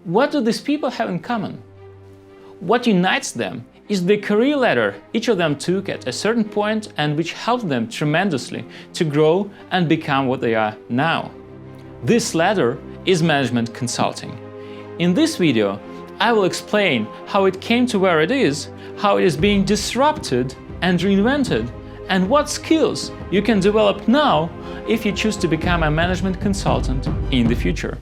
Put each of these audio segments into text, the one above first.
What do these people have in common? What unites them is the career ladder each of them took at a certain point and which helped them tremendously to grow and become what they are now. This ladder is management consulting. In this video, I will explain how it came to where it is, how it is being disrupted and reinvented, and what skills you can develop now if you choose to become a management consultant in the future.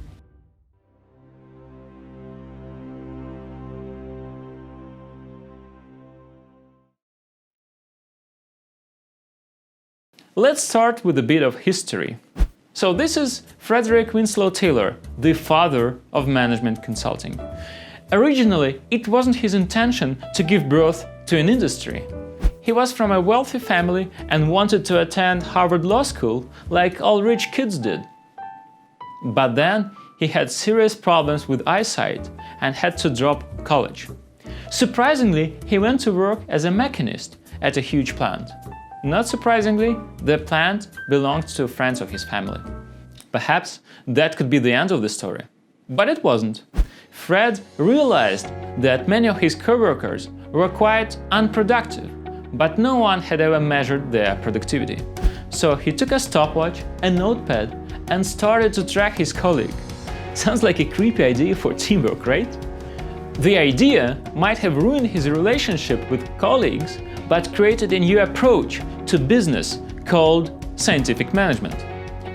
Let's start with a bit of history. So this is Frederick Winslow Taylor, the father of management consulting. Originally, it wasn't his intention to give birth to an industry. He was from a wealthy family and wanted to attend Harvard Law School like all rich kids did. But then he had serious problems with eyesight and had to drop college. Surprisingly, he went to work as a machinist at a huge plant. Not surprisingly, the plant belonged to friends of his family. Perhaps that could be the end of the story. But it wasn't. Fred realized that many of his coworkers were quite unproductive, but no one had ever measured their productivity. So he took a stopwatch, a notepad, and started to track his colleague. Sounds like a creepy idea for teamwork, right? The idea might have ruined his relationship with colleagues, but created a new approach to business called scientific management.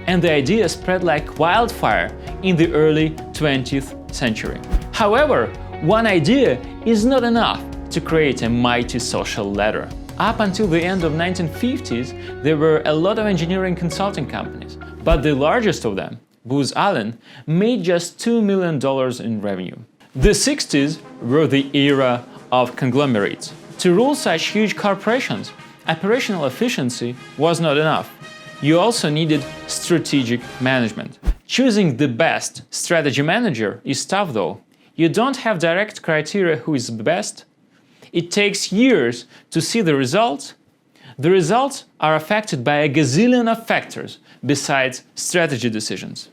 And the idea spread like wildfire in the early 20th century. However, one idea is not enough to create a mighty social ladder. Up until the end of 1950s, there were a lot of engineering consulting companies, but the largest of them, Booz Allen, made just $2 million in revenue. The 60s were the era of conglomerates. To rule such huge corporations, operational efficiency was not enough. You also needed strategic management. Choosing the best strategy manager is tough though. You don't have direct criteria who is the best. It takes years to see the results. The results are affected by a gazillion of factors besides strategy decisions.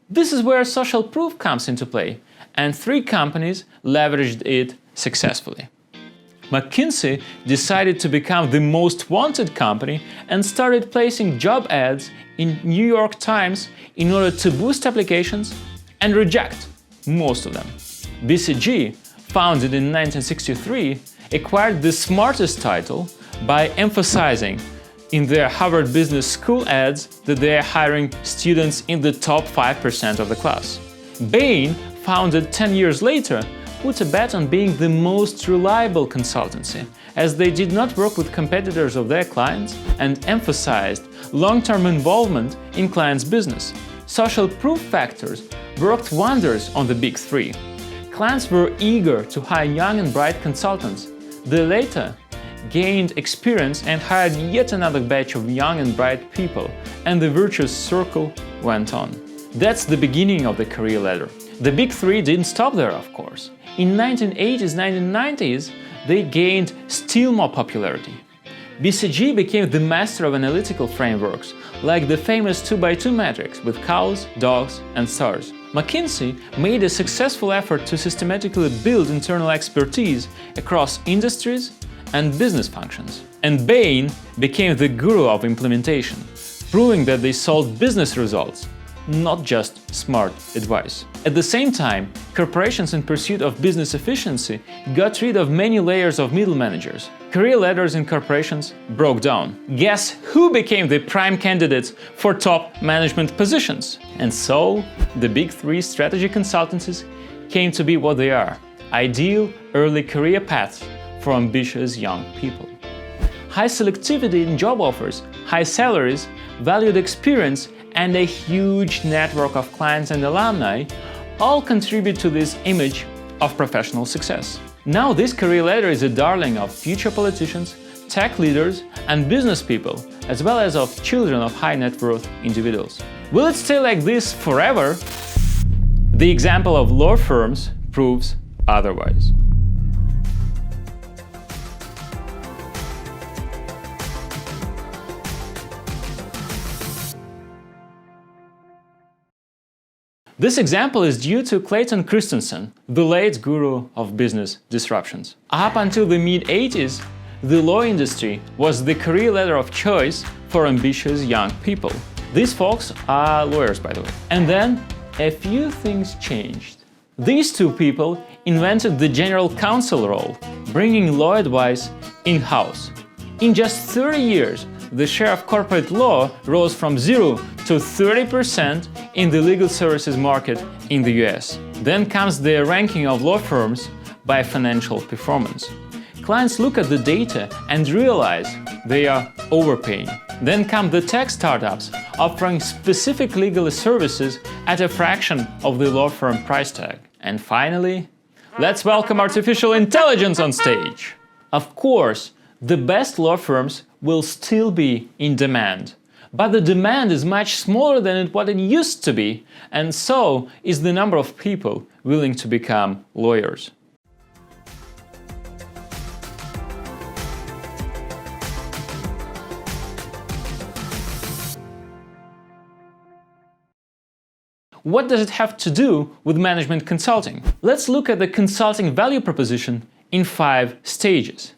This is where social proof comes into play, and 3 companies leveraged it successfully. McKinsey decided to become the most wanted company and started placing job ads in New York Times in order to boost applications and reject most of them. BCG, founded in 1963, acquired the smartest title by emphasizing in their Harvard Business School ads that they are hiring students in the top 5% of the class. Bain, founded 10 years later, put a bet on being the most reliable consultancy, as they did not work with competitors of their clients and emphasized long-term involvement in clients' business. Social proof factors worked wonders on the big 3. Clients were eager to hire young and bright consultants. The latter gained experience and hired yet another batch of young and bright people, and the virtuous circle went on. That's the beginning of the career ladder. The big 3 didn't stop there, of course. In 1980s, 1990s, they gained still more popularity. BCG became the master of analytical frameworks, like the famous 2x2 matrix with cows, dogs, and stars. McKinsey made a successful effort to systematically build internal expertise across industries and business functions. And Bain became the guru of implementation, proving that they sold business results, not just smart advice. At the same time, corporations in pursuit of business efficiency got rid of many layers of middle managers. Career ladders in corporations broke down. Guess who became the prime candidates for top management positions? And so, the big 3 strategy consultancies came to be what they are: ideal early career paths for ambitious young people. High selectivity in job offers, high salaries, valued experience, and a huge network of clients and alumni all contribute to this image of professional success. Now this career ladder is a darling of future politicians, tech leaders, and business people, as well as of children of high net worth individuals. Will it stay like this forever? The example of law firms proves otherwise. This example is due to Clayton Christensen, the late guru of business disruptions. Up until the mid-80s, the law industry was the career ladder of choice for ambitious young people. These folks are lawyers, by the way. And then a few things changed. These two people invented the general counsel role, bringing law advice in-house. In just 30 years, the share of corporate law rose from 0 to 30% in the legal services market in the US. Then comes the ranking of law firms by financial performance. Clients look at the data and realize they are overpaying. Then come the tech startups offering specific legal services at a fraction of the law firm price tag. And finally, let's welcome artificial intelligence on stage. Of course, the best law firms will still be in demand. But the demand is much smaller than what it used to be, and so is the number of people willing to become lawyers. What does it have to do with management consulting? Let's look at the consulting value proposition in 5 stages: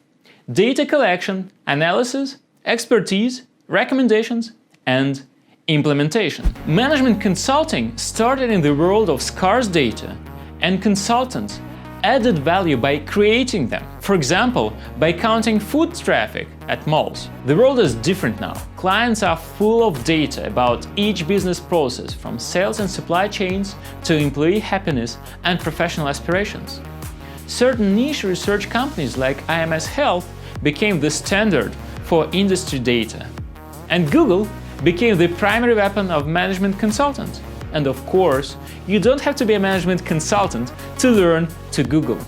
data collection, analysis, expertise, recommendations, and implementation. Management consulting started in the world of scarce data, and consultants added value by creating them. For example, by counting foot traffic at malls. The world is different now. Clients are full of data about each business process, from sales and supply chains to employee happiness and professional aspirations. Certain niche research companies like IMS Health became the standard for industry data. And Google became the primary weapon of management consultants. And of course, you don't have to be a management consultant to learn to Google.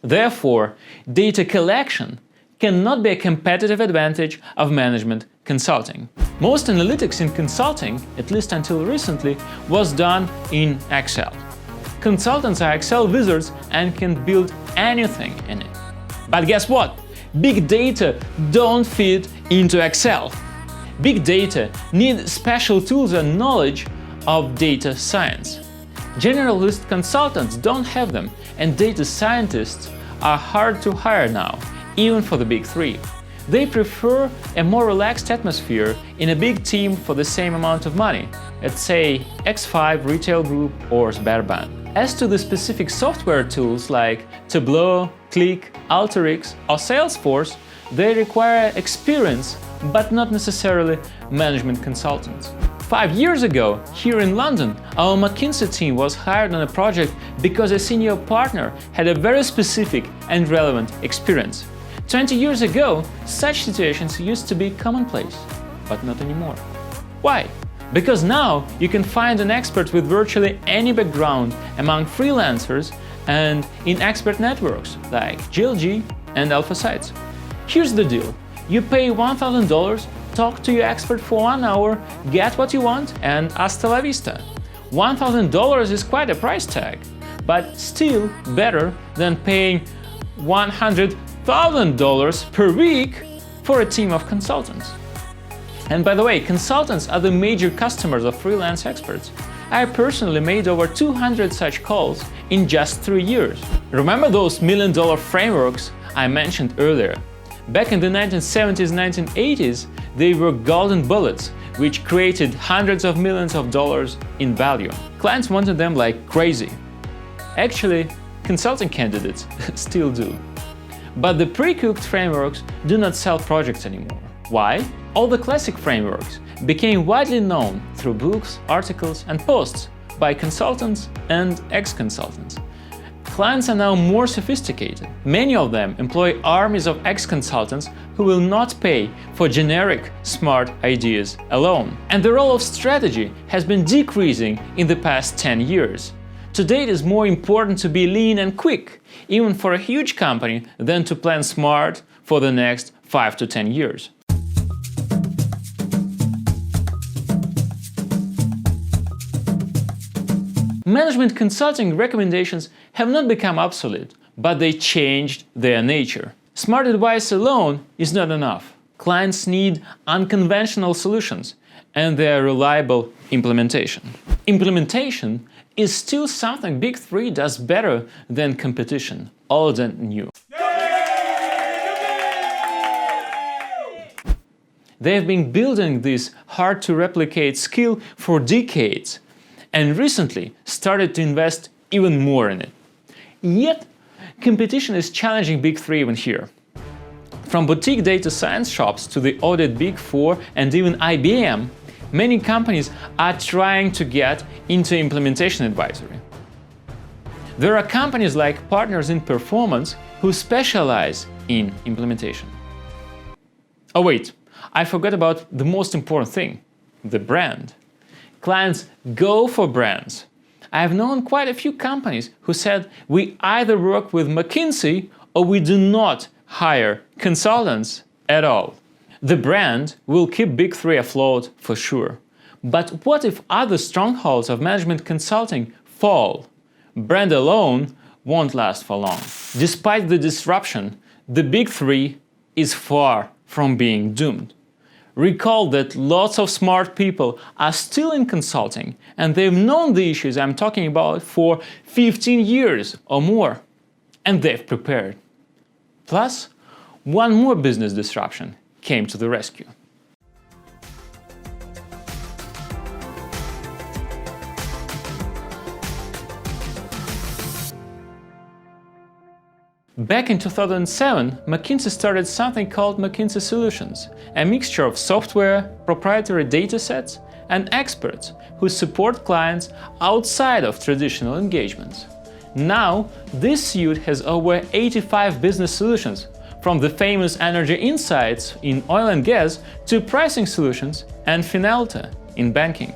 Therefore, data collection cannot be a competitive advantage of management consulting. Most analytics in consulting, at least until recently, was done in Excel. Consultants are Excel wizards and can build anything in it. But guess what? Big data don't fit into Excel. Big data need special tools and knowledge of data science. Generalist consultants don't have them, and data scientists are hard to hire now, even for the big 3. They prefer a more relaxed atmosphere in a big team for the same amount of money, at say X5 Retail Group or Sberbank. As to the specific software tools like Tableau, Click, Alteryx or Salesforce, they require experience but not necessarily management consultants. 5 years ago, here in London, our McKinsey team was hired on a project because a senior partner had a very specific and relevant experience. 20 years ago, such situations used to be commonplace, but not anymore. Why? Because now you can find an expert with virtually any background among freelancers and in expert networks like GLG and Alpha Sites. Here's the deal. You pay $1,000, talk to your expert for 1 hour, get what you want, and hasta la vista. $1,000 is quite a price tag, but still better than paying $100,000 per week for a team of consultants. And by the way, consultants are the major customers of freelance experts. I personally made over 200 such calls in just 3 years. Remember those million-dollar frameworks I mentioned earlier? Back in the 1970s, 1980s, they were golden bullets, which created hundreds of millions of dollars in value. Clients wanted them like crazy. Actually, consulting candidates still do. But the pre-cooked frameworks do not sell projects anymore. Why? All the classic frameworks became widely known through books, articles, and posts by consultants and ex-consultants. Clients are now more sophisticated. Many of them employ armies of ex-consultants who will not pay for generic, smart ideas alone. And the role of strategy has been decreasing in the past 10 years. Today it is more important to be lean and quick, even for a huge company, than to plan smart for the next 5 to 10 years. Management consulting recommendations have not become obsolete, but they changed their nature. Smart advice alone is not enough. Clients need unconventional solutions, and their reliable implementation. Implementation is still something Big Three does better than competition, old and new. They've been building this hard-to-replicate skill for decades and recently started to invest even more in it. Yet, competition is challenging Big Three even here. From boutique data science shops to the audit Big Four and even IBM, many companies are trying to get into implementation advisory. There are companies like Partners in Performance who specialize in implementation. Oh wait, I forgot about the most important thing, the brand. Clients go for brands. I have known quite a few companies who said we either work with McKinsey or we do not hire consultants at all. The brand will keep Big Three afloat for sure. But what if other strongholds of management consulting fall? Brand alone won't last for long. Despite the disruption, the Big Three is far from being doomed. Recall that lots of smart people are still in consulting and they've known the issues I'm talking about for 15 years or more, and they've prepared. Plus, one more business disruption came to the rescue. Back in 2007, McKinsey started something called McKinsey Solutions, a mixture of software, proprietary datasets, and experts who support clients outside of traditional engagements. Now, this suite has over 85 business solutions, from the famous Energy Insights in oil and gas to pricing solutions and Finalta in banking.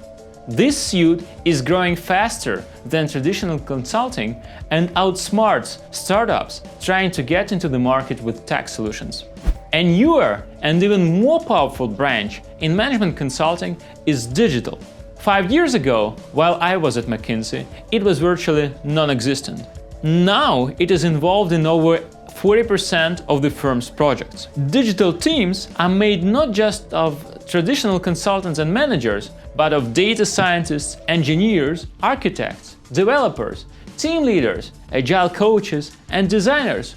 This suite is growing faster than traditional consulting and outsmarts startups trying to get into the market with tax solutions. A newer and even more powerful branch in management consulting is digital. 5 years ago, while I was at McKinsey, it was virtually non-existent. Now it is involved in over 40% of the firm's projects. Digital teams are made not just of traditional consultants and managers, but of data scientists, engineers, architects, developers, team leaders, agile coaches, and designers.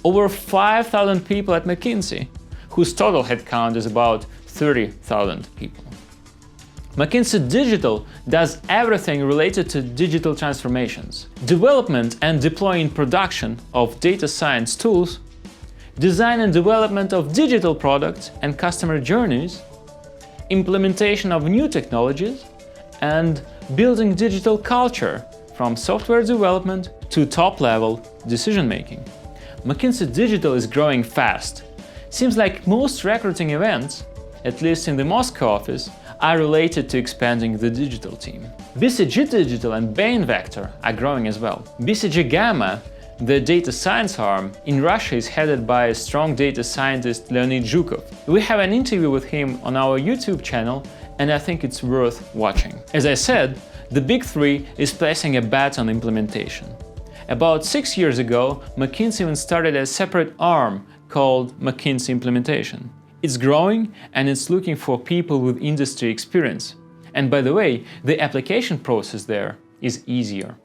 Over 5,000 people at McKinsey, whose total headcount is about 30,000 people. McKinsey Digital does everything related to digital transformations, development and deploying production of data science tools, design and development of digital products and customer journeys, implementation of new technologies, and building digital culture from software development to top-level decision-making. McKinsey Digital is growing fast. Seems like most recruiting events, at least in the Moscow office, are related to expanding the digital team. BCG Digital and Bain Vector are growing as well. BCG Gamma, the data science arm, in Russia is headed by a strong data scientist Leonid Zhukov. We have an interview with him on our YouTube channel, and I think it's worth watching. As I said, the Big Three is placing a bet on implementation. About 6 years ago, McKinsey even started a separate arm called McKinsey Implementation. It's growing and it's looking for people with industry experience. And by the way, the application process there is easier.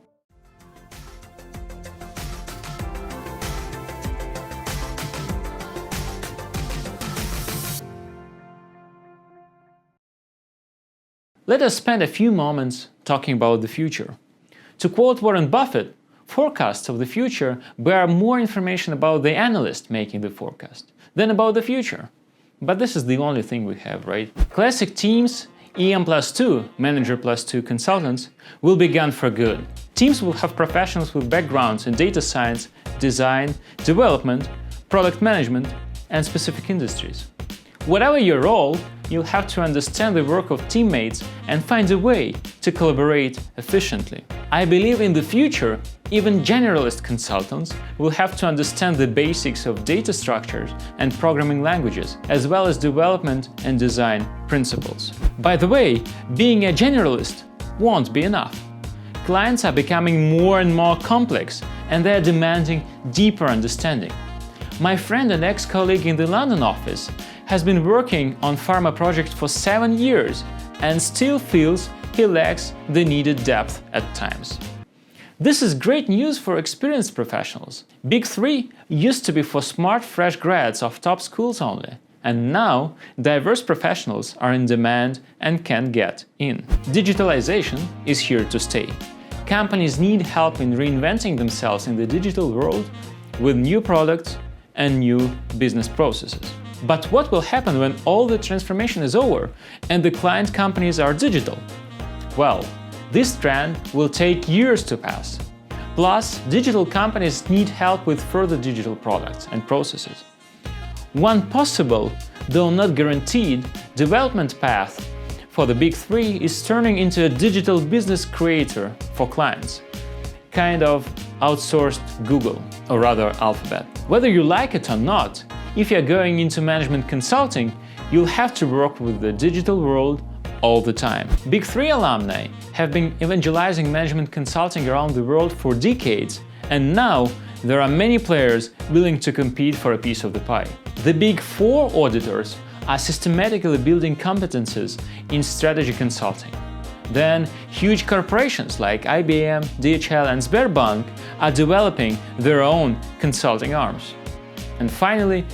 Let us spend a few moments talking about the future. To quote Warren Buffett, forecasts of the future bear more information about the analyst making the forecast than about the future. But this is the only thing we have, right? Classic teams, EM+2, manager+2 consultants, will be gone for good. Teams will have professionals with backgrounds in data science, design, development, product management, and specific industries. Whatever your role, you'll have to understand the work of teammates and find a way to collaborate efficiently. I believe in the future, even generalist consultants will have to understand the basics of data structures and programming languages, as well as development and design principles. By the way, being a generalist won't be enough. Clients are becoming more and more complex, and they're demanding deeper understanding. My friend and ex-colleague in the London office has been working on pharma projects for 7 years and still feels he lacks the needed depth at times. This is great news for experienced professionals. Big 3 used to be for smart, fresh grads of top schools only, and now diverse professionals are in demand and can get in. Digitalization is here to stay. Companies need help in reinventing themselves in the digital world with new products and new business processes. But what will happen when all the transformation is over and the client companies are digital? Well, this trend will take years to pass. Plus, digital companies need help with further digital products and processes. One possible, though not guaranteed, development path for the Big 3 is turning into a digital business creator for clients, kind of outsourced Google, or rather Alphabet. Whether you like it or not, if you're going into management consulting, you'll have to work with the digital world all the time. Big 3 alumni have been evangelizing management consulting around the world for decades, and now there are many players willing to compete for a piece of the pie. The Big 4 auditors are systematically building competences in strategy consulting. Then, huge corporations like IBM, DHL and Sberbank are developing their own consulting arms. And finally,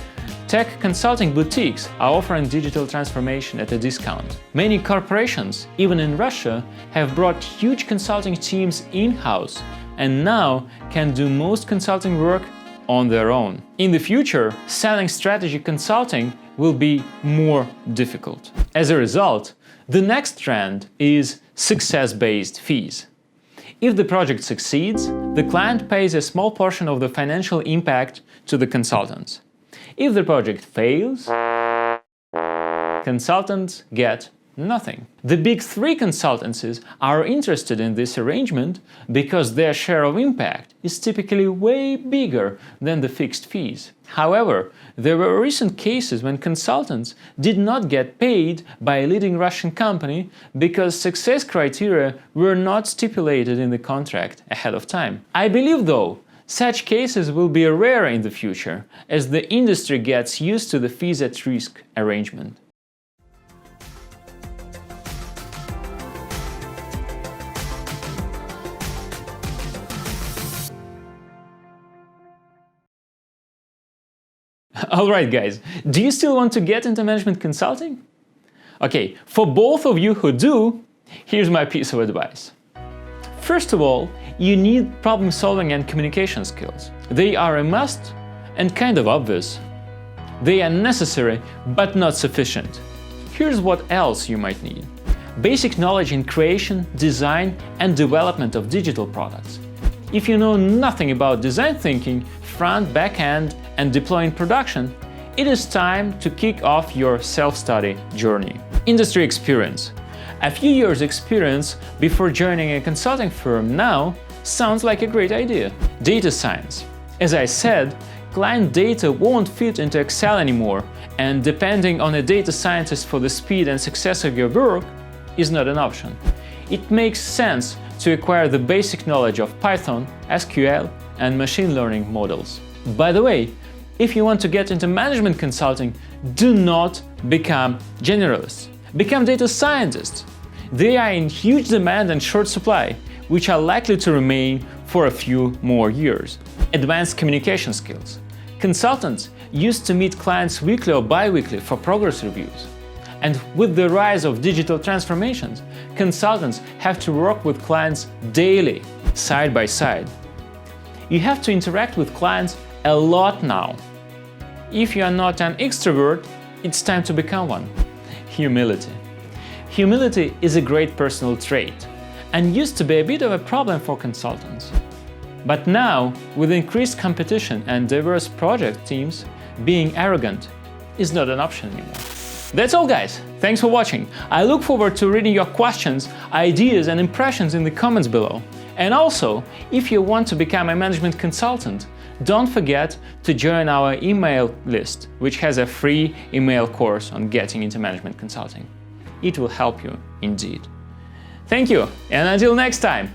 tech consulting boutiques are offering digital transformation at a discount. Many corporations, even in Russia, have brought huge consulting teams in-house and now can do most consulting work on their own. In the future, selling strategy consulting will be more difficult. As a result, the next trend is success-based fees. If the project succeeds, the client pays a small portion of the financial impact to the consultants. If the project fails, consultants get nothing. The Big 3 consultancies are interested in this arrangement because their share of impact is typically way bigger than the fixed fees. However, there were recent cases when consultants did not get paid by a leading Russian company because success criteria were not stipulated in the contract ahead of time. I believe, though, such cases will be rare in the future as the industry gets used to the fees at risk arrangement. Alright guys, do you still want to get into management consulting? Okay, for both of you who do, here's my piece of advice. First of all, you need problem-solving and communication skills. They are a must and kind of obvious. They are necessary but not sufficient. Here's what else you might need. Basic knowledge in creation, design and development of digital products. If you know nothing about design thinking, front, back end and deploy in production, it is time to kick off your self-study journey. Industry experience. A few years experience before joining a consulting firm now sounds like a great idea. Data science. As I said, client data won't fit into Excel anymore, and depending on a data scientist for the speed and success of your work is not an option. It makes sense to acquire the basic knowledge of Python, SQL, and machine learning models. By the way, if you want to get into management consulting, do not become generalists. Become data scientists. They are in huge demand and short supply, which are likely to remain for a few more years. Advanced communication skills. Consultants used to meet clients weekly or bi-weekly for progress reviews. And with the rise of digital transformations, consultants have to work with clients daily, side by side. You have to interact with clients a lot now. If you are not an extrovert, it's time to become one. Humility. Humility is a great personal trait and used to be a bit of a problem for consultants. But now, with increased competition and diverse project teams, being arrogant is not an option anymore. That's all guys, thanks for watching. I look forward to reading your questions, ideas and impressions in the comments below. And also, if you want to become a management consultant, don't forget to join our email list, which has a free email course on getting into management consulting. It will help you indeed. Thank you, and until next time!